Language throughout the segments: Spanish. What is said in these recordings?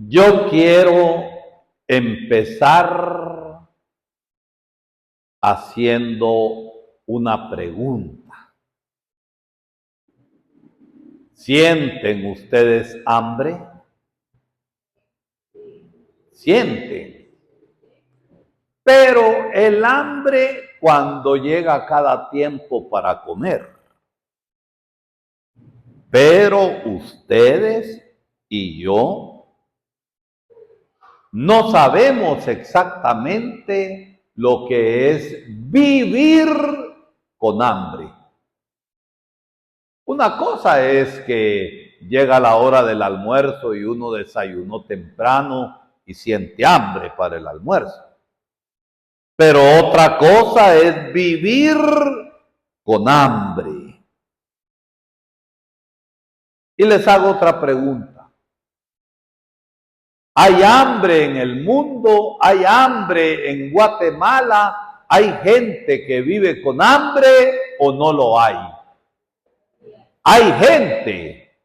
Yo quiero empezar haciendo una pregunta. ¿Sienten ustedes hambre? Sienten. Pero el hambre cuando llega cada tiempo para comer. Pero ustedes y yo no sabemos exactamente lo que es vivir con hambre. Una cosa es que llega la hora del almuerzo y uno desayunó temprano y siente hambre para el almuerzo. Pero otra cosa es vivir con hambre. Y les hago otra pregunta. Hay hambre en el mundo, hay hambre en Guatemala, hay gente que vive con hambre o no lo hay. Hay gente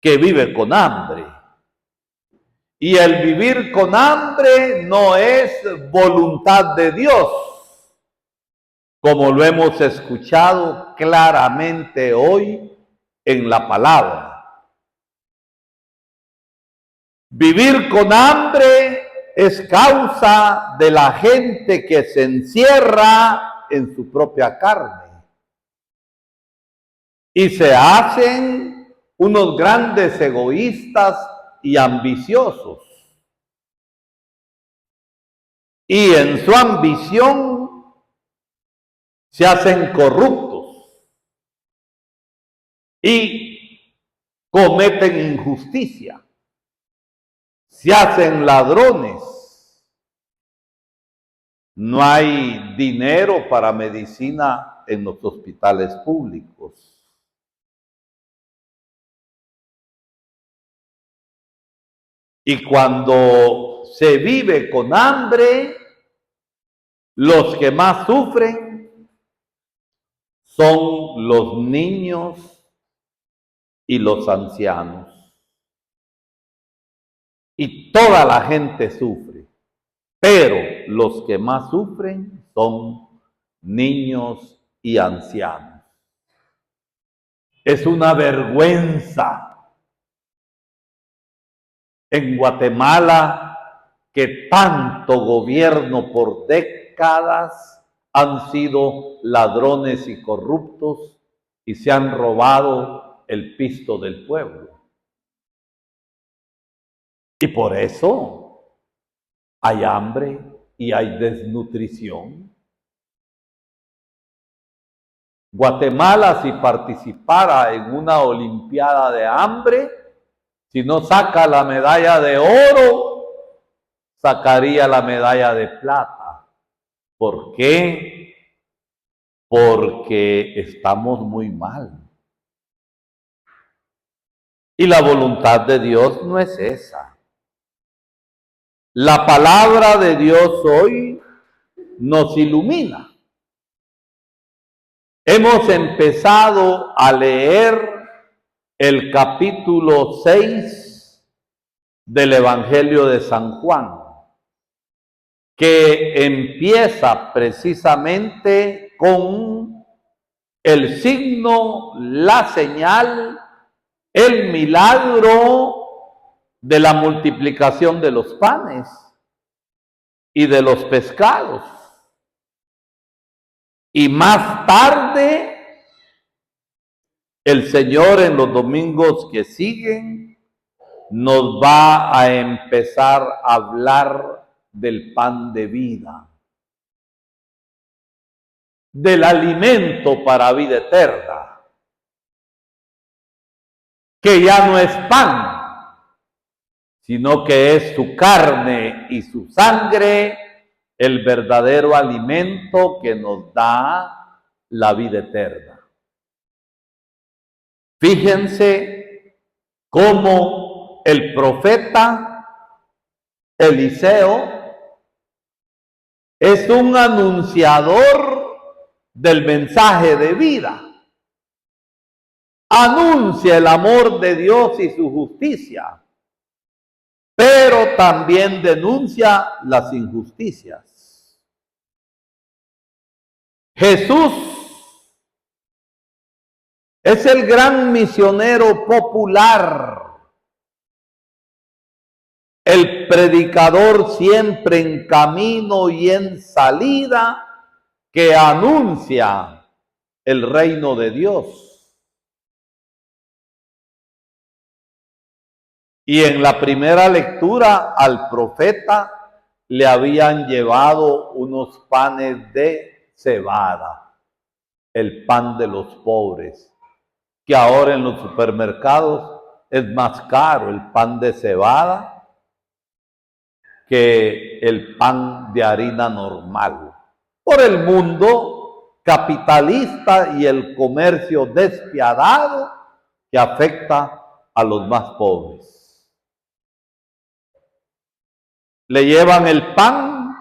que vive con hambre. Y el vivir con hambre no es voluntad de Dios, como lo hemos escuchado claramente hoy en la palabra. Vivir con hambre es causa de la gente que se encierra en su propia carne y se hacen unos grandes egoístas y ambiciosos. Y en su ambición se hacen corruptos y cometen injusticia. Se hacen ladrones. No hay dinero para medicina en los hospitales públicos. Y cuando se vive con hambre, los que más sufren son los niños y los ancianos. Y toda la gente sufre, pero los que más sufren son niños y ancianos. Es una vergüenza en Guatemala que tanto gobierno por décadas han sido ladrones y corruptos y se han robado el pisto del pueblo. Y por eso hay hambre y hay desnutrición. Guatemala, si participara en una olimpiada de hambre, si no saca la medalla de oro, sacaría la medalla de plata. ¿Por qué? Porque estamos muy mal. Y la voluntad de Dios no es esa. La palabra de Dios hoy nos ilumina. Hemos empezado a leer el capítulo 6 del Evangelio de San Juan, que empieza precisamente con el signo, la señal, el milagro de la multiplicación de los panes y de los pescados. Y más tarde, el Señor en los domingos que siguen nos va a empezar a hablar del pan de vida, del alimento para vida eterna, que ya no es pan, sino que es su carne y su sangre, el verdadero alimento que nos da la vida eterna. Fíjense cómo el profeta Eliseo es un anunciador del mensaje de vida. Anuncia el amor de Dios y su justicia. Pero pero también denuncia las injusticias. Jesús es el gran misionero popular, el predicador siempre en camino y en salida que anuncia el reino de Dios. Y en la primera lectura al profeta le habían llevado unos panes de cebada, el pan de los pobres, que ahora en los supermercados es más caro el pan de cebada que el pan de harina normal, por el mundo capitalista y el comercio despiadado que afecta a los más pobres. Le llevan el pan.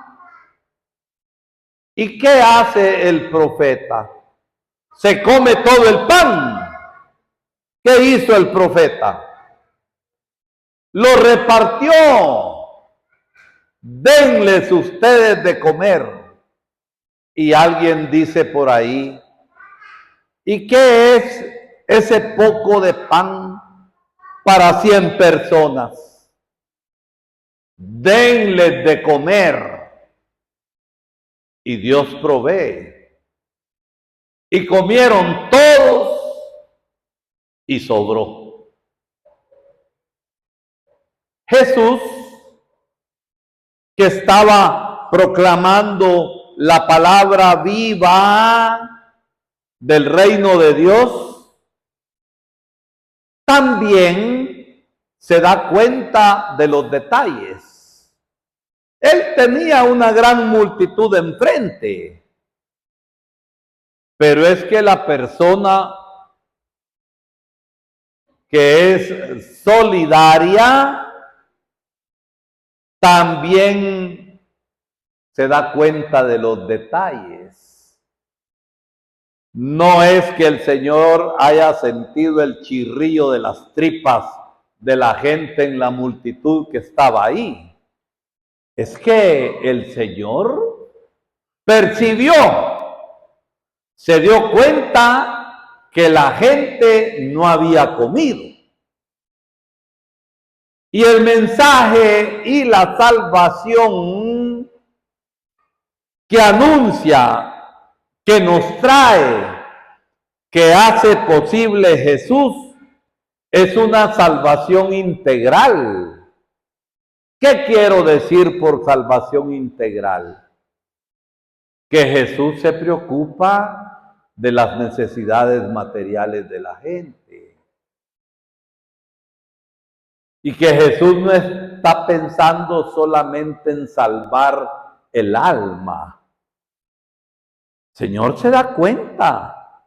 ¿Y qué hace el profeta? Se come todo el pan. ¿Qué hizo el profeta? Lo repartió. Denles ustedes de comer. Y alguien dice por ahí, ¿y qué es ese poco de pan para 100 personas? Denles de comer. Y Dios provee. Y comieron todos y sobró. Jesús, que estaba proclamando la palabra viva del reino de Dios, también se da cuenta de los detalles. Él tenía una gran multitud enfrente, pero es que la persona que es solidaria también se da cuenta de los detalles. No es que el Señor haya sentido el chirrío de las tripas de la gente en la multitud que estaba ahí. Es que el Señor percibió, se dio cuenta que la gente no había comido. Y el mensaje y la salvación que anuncia, que nos trae, que hace posible Jesús, es una salvación integral. ¿Qué quiero decir por salvación integral? Que Jesús se preocupa de las necesidades materiales de la gente. Y que Jesús no está pensando solamente en salvar el alma. El Señor se da cuenta.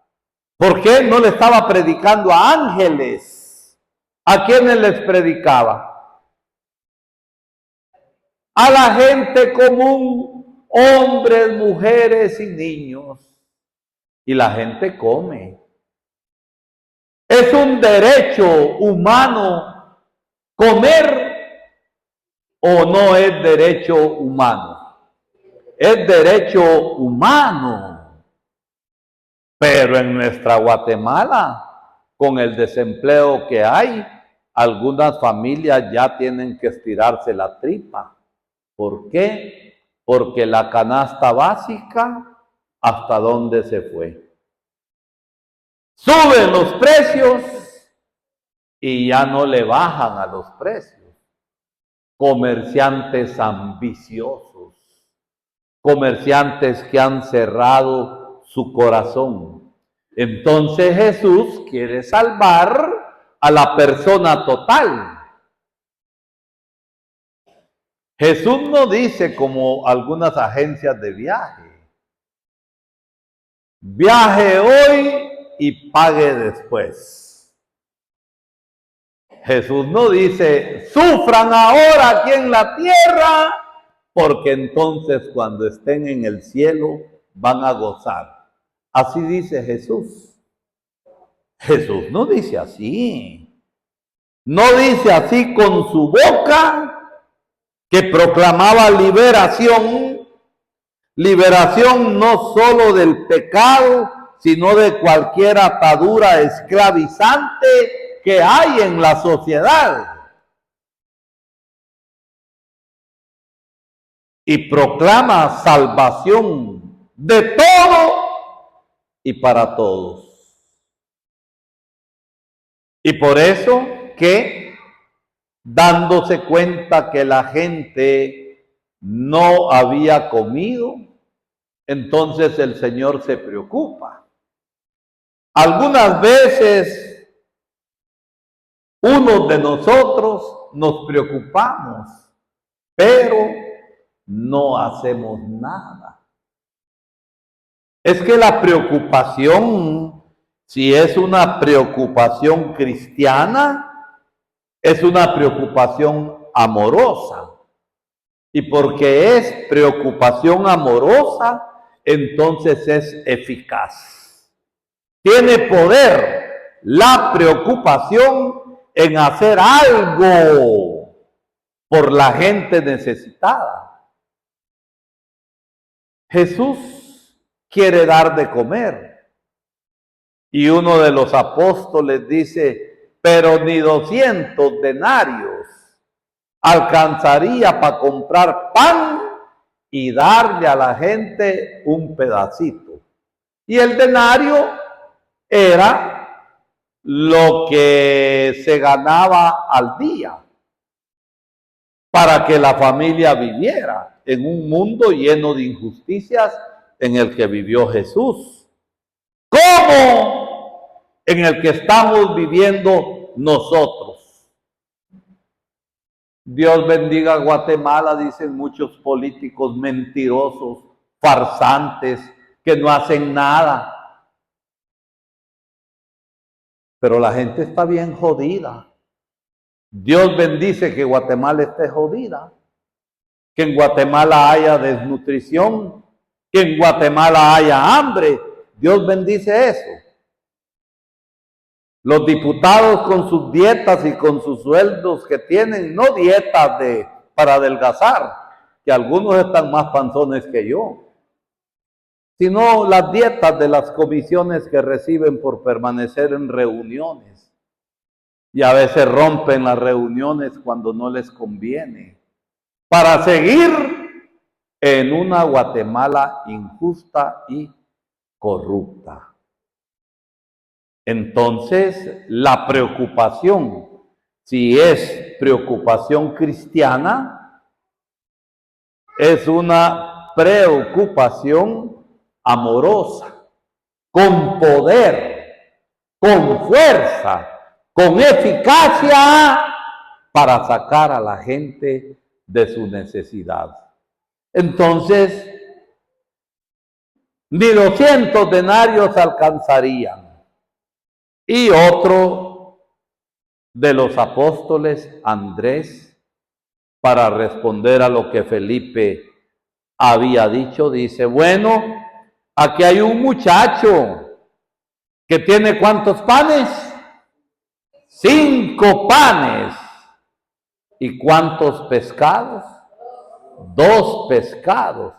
¿Por qué no le estaba predicando a ángeles? ¿A quiénes les predicaba? A la gente común, hombres, mujeres y niños. Y la gente come. Es un derecho humano comer, o no es derecho humano. Es derecho humano. Pero en nuestra Guatemala, con el desempleo que hay, algunas familias ya tienen que estirarse la tripa. ¿Por qué? Porque la canasta básica, ¿hasta dónde se fue? Suben los precios y ya no le bajan a los precios. Comerciantes ambiciosos, comerciantes que han cerrado su corazón. Entonces Jesús quiere salvar a la persona total. Jesús no dice como algunas agencias de viaje: viaje hoy y pague después. Jesús no dice: sufran ahora aquí en la tierra, porque entonces cuando estén en el cielo van a gozar. Así dice Jesús. Jesús no dice así. No dice así con su boca, que proclamaba liberación, liberación no solo del pecado, sino de cualquier atadura esclavizante que hay en la sociedad. Y proclama salvación de todo y para todos. Y por eso que, dándose cuenta que la gente no había comido, entonces el Señor se preocupa. Algunas veces unos de nosotros nos preocupamos, pero no hacemos nada. Es que la preocupación, si es una preocupación cristiana, es una preocupación amorosa. Y porque es preocupación amorosa, entonces es eficaz. Tiene poder la preocupación en hacer algo por la gente necesitada. Jesús quiere dar de comer. Y uno de los apóstoles dice, pero ni 200 denarios alcanzaría para comprar pan y darle a la gente un pedacito. Y el denario era lo que se ganaba al día para que la familia viviera en un mundo lleno de injusticias en el que vivió Jesús, como en el que estamos viviendo nosotros. Dios bendiga a Guatemala, dicen muchos políticos mentirosos, farsantes, que no hacen nada. Pero la gente está bien jodida. Dios bendice que Guatemala esté jodida, que en Guatemala haya desnutrición, que en Guatemala haya hambre. Dios bendice eso. Los diputados con sus dietas y con sus sueldos que tienen, no dietas para adelgazar, que algunos están más panzones que yo, sino las dietas de las comisiones que reciben por permanecer en reuniones. Y a veces rompen las reuniones cuando no les conviene, para seguir en una Guatemala injusta y corrupta. Entonces, la preocupación, si es preocupación cristiana, es una preocupación amorosa, con poder, con fuerza, con eficacia para sacar a la gente de su necesidad. Entonces, ni 200 denarios alcanzarían. Y otro de los apóstoles, Andrés, para responder a lo que Felipe había dicho, dice, bueno, aquí hay un muchacho que tiene ¿cuántos panes? 5 panes. ¿Y cuántos pescados? 2 pescados.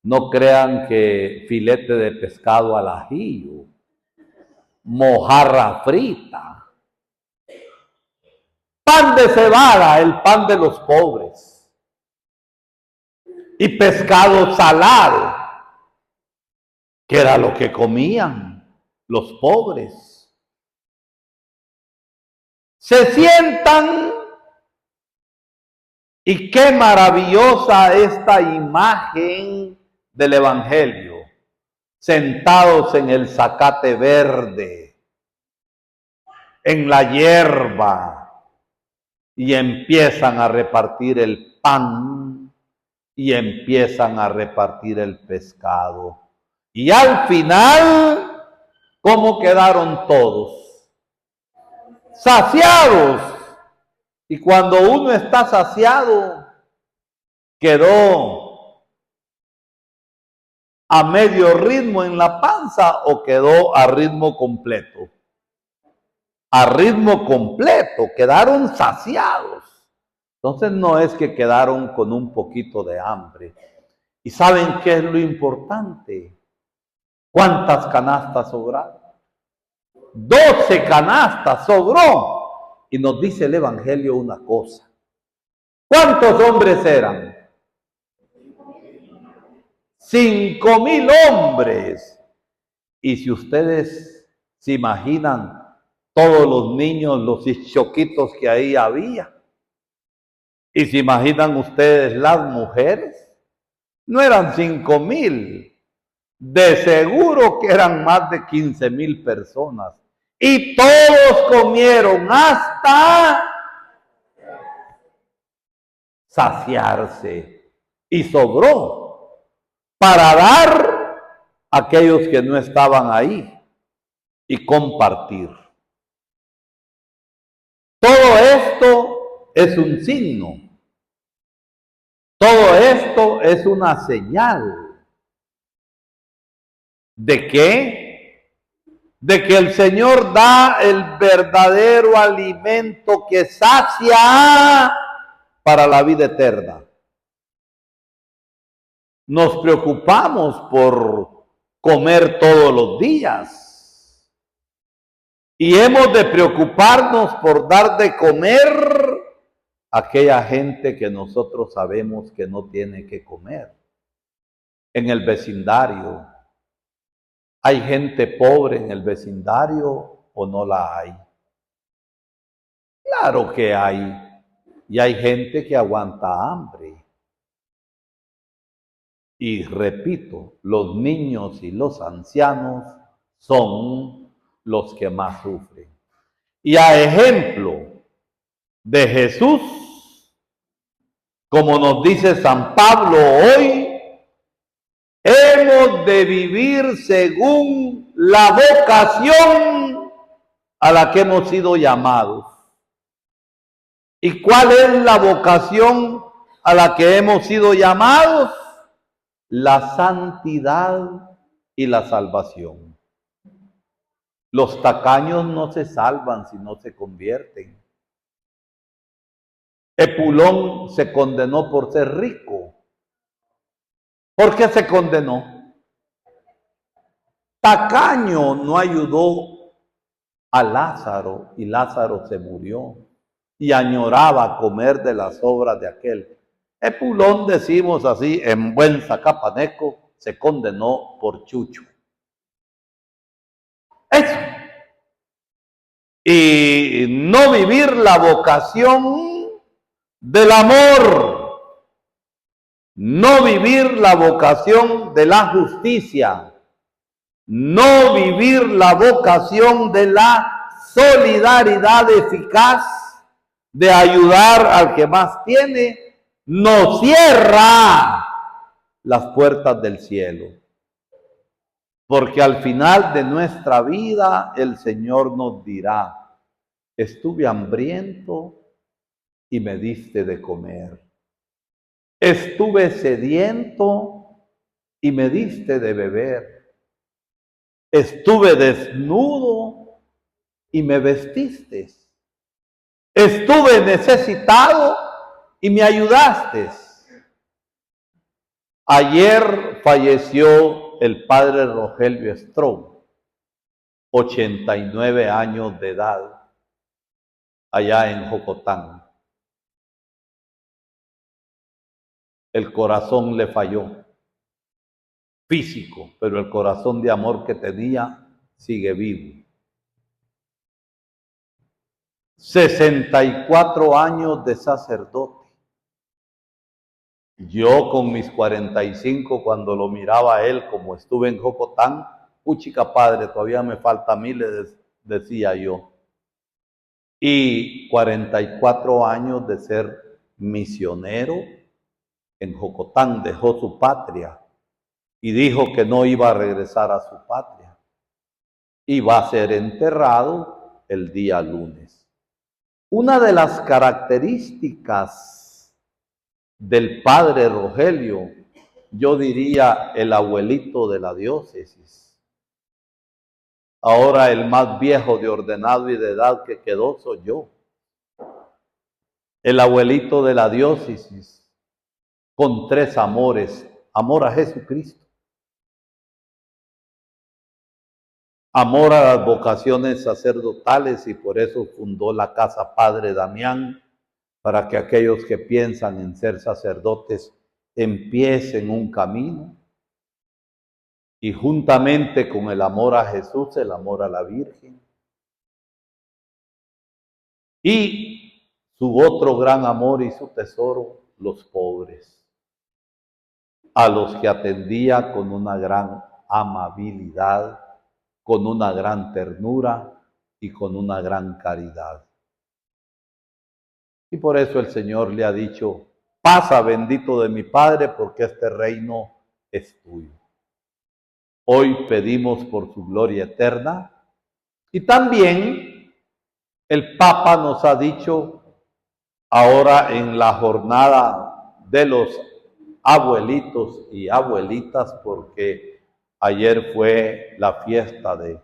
No crean que filete de pescado al ajillo, mojarra frita, pan de cebada, el pan de los pobres, y pescado salado, que era lo que comían los pobres. Se sientan, y qué maravillosa esta imagen del Evangelio, sentados en el zacate verde, en la hierba, y empiezan a repartir el pan, y empiezan a repartir el pescado. Y al final, ¿cómo quedaron todos? Saciados. Y cuando uno está saciado, ¿quedó a medio ritmo en la panza o quedó a ritmo completo? A ritmo completo, quedaron saciados. Entonces no es que quedaron con un poquito de hambre. ¿Y saben qué es lo importante? ¿Cuántas canastas sobraron? 12 canastas sobró. Y nos dice el Evangelio una cosa. ¿Cuántos hombres eran? 5,000 hombres. Y si ustedes se imaginan todos los niños, los choquitos que ahí había, y se imaginan ustedes las mujeres, no eran 5,000, de seguro que eran más de 15,000 personas. Y todos comieron hasta saciarse. Y sobró para dar a aquellos que no estaban ahí y compartir. Todo esto es un signo. Todo esto es una señal. ¿De qué? De que el Señor da el verdadero alimento que sacia para la vida eterna. Nos preocupamos por comer todos los días. Y hemos de preocuparnos por dar de comer a aquella gente que nosotros sabemos que no tiene que comer. En el vecindario, ¿hay gente pobre en el vecindario o no la hay? Claro que hay. Y hay gente que aguanta hambre. Y repito, los niños y los ancianos son los que más sufren. Y a ejemplo de Jesús, como nos dice San Pablo hoy, hemos de vivir según la vocación a la que hemos sido llamados. ¿Y cuál es la vocación a la que hemos sido llamados? La santidad y la salvación. Los tacaños no se salvan si no se convierten. Epulón se condenó por ser rico. ¿Por qué se condenó? Tacaño no ayudó a Lázaro y Lázaro se murió y añoraba comer de las obras de aquel. Epulón, decimos así, en buen zacapaneco, se condenó por chucho. Eso. Y no vivir la vocación del amor, no vivir la vocación de la justicia, no vivir la vocación de la solidaridad eficaz, de ayudar al que más tiene, nos cierra las puertas del cielo. Porque al final de nuestra vida el Señor nos dirá, estuve hambriento y me diste de comer. Estuve sediento y me diste de beber. Estuve desnudo y me vestiste. Estuve necesitado y me ayudaste. Ayer falleció el padre Rogelio Strong, 89 años de edad, allá en Jocotán. El corazón le falló, físico, pero el corazón de amor que tenía sigue vivo. 64 años de sacerdote. Yo con mis 45, cuando lo miraba a él, como estuve en Jocotán, puchica padre, todavía me falta miles, decía yo. Y 44 años de ser misionero en Jocotán, dejó su patria y dijo que no iba a regresar a su patria. Y va a ser enterrado el día lunes. Una de las características del padre Rogelio, yo diría el abuelito de la diócesis. Ahora el más viejo de ordenado y de edad que quedó soy yo. el abuelito de la diócesis, con 3 amores: amor a Jesucristo, amor a las vocaciones sacerdotales, y por eso fundó la Casa Padre Damián, para que aquellos que piensan en ser sacerdotes empiecen un camino, y juntamente con el amor a Jesús, el amor a la Virgen. Y su otro gran amor y su tesoro, los pobres, a los que atendía con una gran amabilidad, con una gran ternura y con una gran caridad. Y por eso el Señor le ha dicho: pasa, bendito de mi Padre, porque este reino es tuyo. Hoy pedimos por su gloria eterna, y también el Papa nos ha dicho ahora en la jornada de los abuelitos y abuelitas, porque ayer fue la fiesta de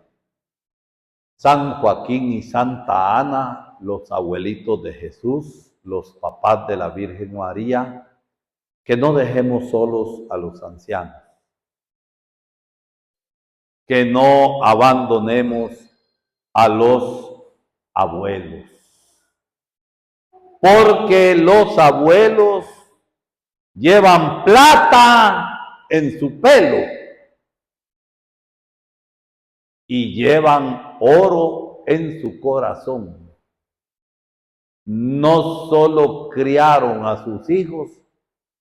San Joaquín y Santa Ana, los abuelitos de Jesús, los papás de la Virgen María, que no dejemos solos a los ancianos, que no abandonemos a los abuelos, porque los abuelos llevan plata en su pelo y llevan oro en su corazón. No solo criaron a sus hijos,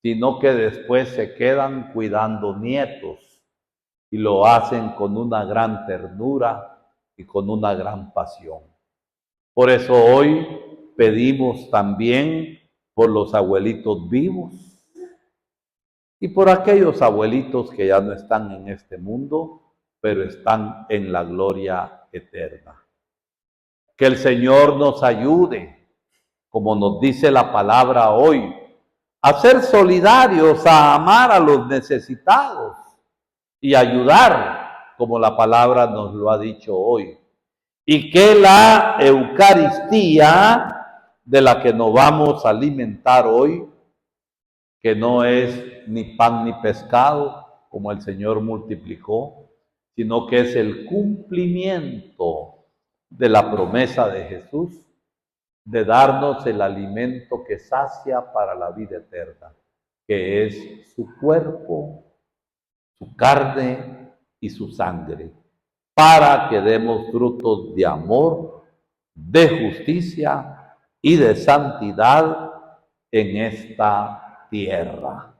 sino que después se quedan cuidando nietos, y lo hacen con una gran ternura y con una gran pasión. Por eso hoy pedimos también por los abuelitos vivos y por aquellos abuelitos que ya no están en este mundo, pero están en la gloria eterna. Que el Señor nos ayude, como nos dice la palabra hoy, a ser solidarios, a amar a los necesitados y ayudar, como la palabra nos lo ha dicho hoy. Y que la Eucaristía, de la que nos vamos a alimentar hoy, que no es ni pan ni pescado, como el Señor multiplicó, sino que es el cumplimiento de la promesa de Jesús, de darnos el alimento que sacia para la vida eterna, que es su cuerpo, su carne y su sangre, para que demos frutos de amor, de justicia y de santidad en esta tierra.